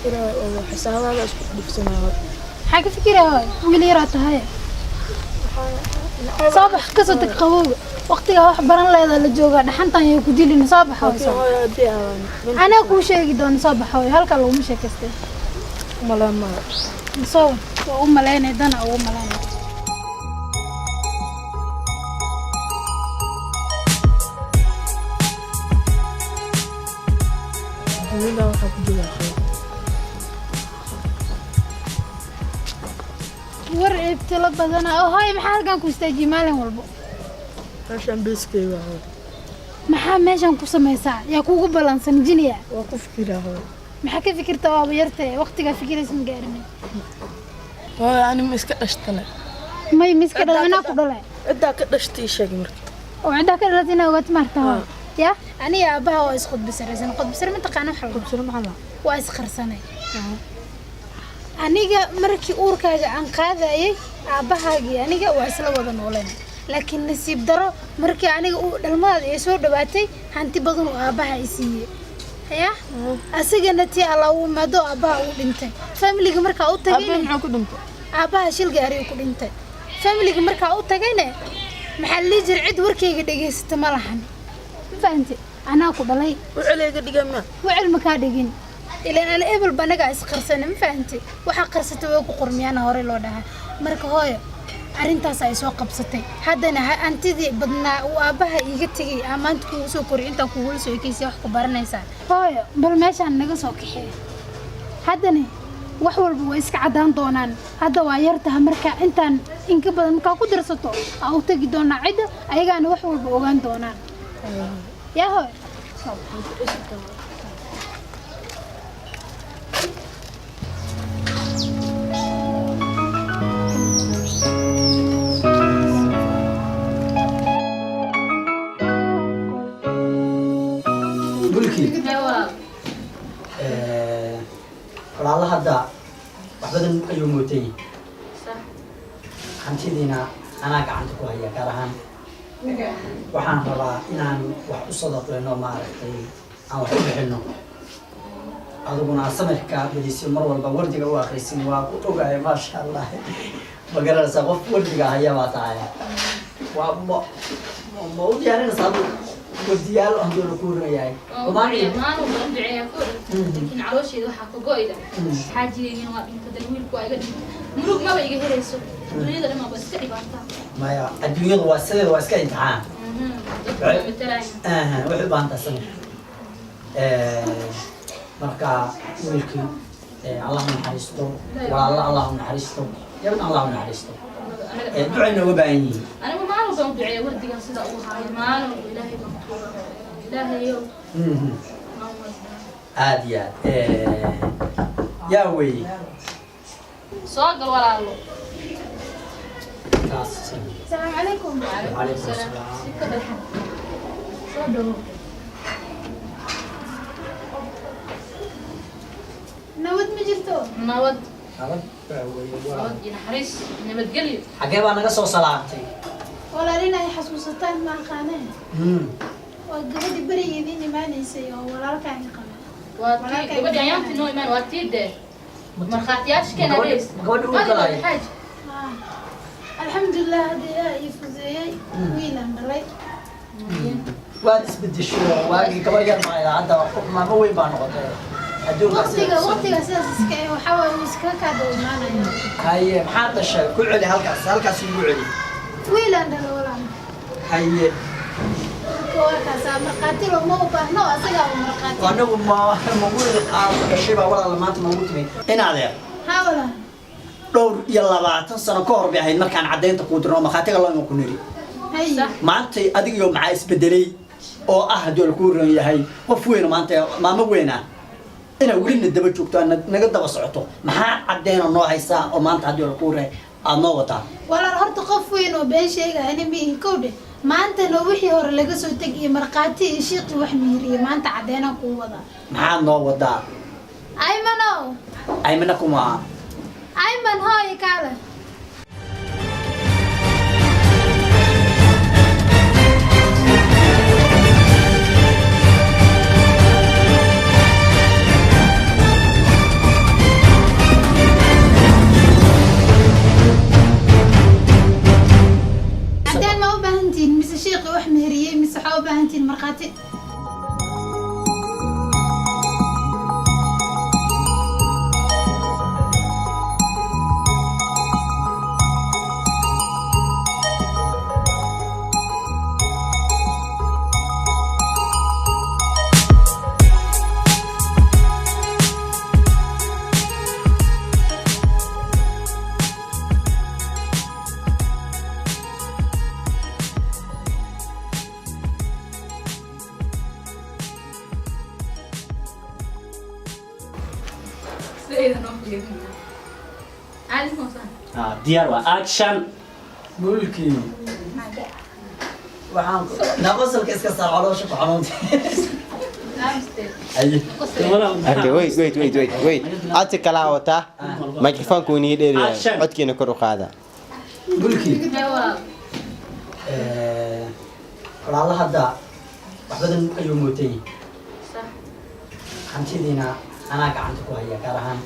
فكرة وحسابها بس بفسمها حاجة فكرة ويلي راتها صباح قصتك قوي وقتها wax baran leedahay la jooga dhaxantan ay ku dilin صباح ana ku sheegi doon صباح halka lagu sheekaystay malama soo oo maleynay dana oo maleynay dunida waxa ku jira war ibtila badana oo hay maxaa halkan ku istaajiyay maalin walba عشان بيسكي maxaa meeshan ku samaysaa yaa kuugu balansan jiniya وقف كده هو maxaa ka fikirtaa waa yartay waqtiga fikiraysan gaarin يعني مسك اشتغل may miska dhalana ku dhalay عدا كدشتي شيء مرك oo cida ka dhalatina uga martaa ya aniga abaha waa isqod bisaraysan qod bisar ma taqaan waxa قبص المحل waa isqarsanay aniga markii uurkaaga aan qaadayay aabahaagii aniga waa isla wada nooleen laakiin nasiib daro markii aniga uu dhalmada ay soo dhawaatay hanti badan oo aabaha ay siiyay ya asagana tii alla uu maado aabaha uu dhintay familiga markaa u tagay maxaa ku dhintay aabaha shil gaari ku dhintay familiga markaa u tagayna maxaa la jir cid warkayga dhageysata ma lahan faanti anaa ku dhalay وعليك دغما wacil ma ka dhigin ilaan aan ebel banaga isqarsan ma faanti waxa qarsatay way ku qormiyana hore loo dhahay marka hooyo arintaas ay soo qabsatay haddana antidii badnaa uu aabaha iga tagay amaanta ku soo kori inta ku wul soo ekeysay wax ku baranaysaa hooyo bal meeshaan naga soo kaxee haddana wax walba way iska cadaan doonaan hadda waa yartaha marka intaan in ka badan markaa ku darsato aa u tagi doonaa cidda ayagaana wax walba ogaan doonaan yaa hooyo walaalaha hadda wax badan ayuu mootay hantidiina anaa gacanta ku haya gaar ahaan waxaan rabaa inaan wax u sadaqeyno maaragtay aan wax u bixino adiguna samirka badiisyo mar walba wardiga u akhrisin waa ku ogaaya maasha allah ma garanaysaa qof wardiga haya baa tahay waa ma u diyaarinaysaa وديال أهدول كورنا ياي. ما ندعي كور. لكن عروشي ده حق قايدة. حاجة يعني ما تدلويل قايدة. ملوك ما بيجي هرسو. الدنيا ده ما بس كذي بعطا. ما يا الدنيا واسدة واسكا امتحان. وحب أنت سنة. مركا ملكي اللهم نحرسته والله نحرسته يا ابن الله نحرسته. دعنا وبعيني. أنا ما أعرف أن دعي وردي قصيدة أو هاي ما أعرف إلهي مكتوب إلهي يوم. عاديات يا وي. صاق ولا الله. السلام عليكم. وعليكم السلام. صدق. نود مجرتو. نود. نود ينحرس نبتقلي. حاجة بقى أنا قصة سلامتي. ولا لنا يحسوستان ما قانه. وقبل بري يديني ما نسي ولا كان يقام. واتي بدي أيام في نوع من واتي ده. ما خاتياش كنا بس. قولوا حاجة. الحمد لله هذه يفوزي ويلا نري. وادس بدي شو واقي كبر يا معي عدا ما هو يبان وقتها أساس كي وحاول يسكك هذا ومانا. هاي محاط الشيء كل علي هالكاس يقول علي. ويلا نري ولا. هاي. كوكا سامر قاتل وما بهنا أسيا ومرقاتل. وأنا ما موجود الشيء ولا ما أنت موجود مين. هنا عليه. حاولا. لو يلا بعد سنة كور بهاي المكان عدين تقودنا ما خاتك الله يكون لي. هاي. ما أنت أديك يوم عايز بدلي أو أحد الكورن يا هاي وفوين ما أنت ما وينه. أنا وين الدبل شوكتو أنا نقدر بصعته ما عدينا نوع هيسا وما أنت عدي الكورن أنا وطا. ولا رحت قفوين وبين شيء هني مين كوده. ما أنت لو وحي هور لقصو تجي مرقاتي شيقي وحميري ما أنت عدينا قوة. ما نوضا. أيمنو. أيمنكما. أيمن هاي كاله. إذا نوفي عادي موصل ديار وأكشن mulkii waxaan naqosalka iska saar caloosha ku xanuunta Okay, wait. Aad kala wata microphone-ku inii dheeriyaa Action. codkiina kor u qaada. mulkii walaala hadda wax badan ayuu mootay صح hantidiina anaa gacanta ku haya gaar ahaan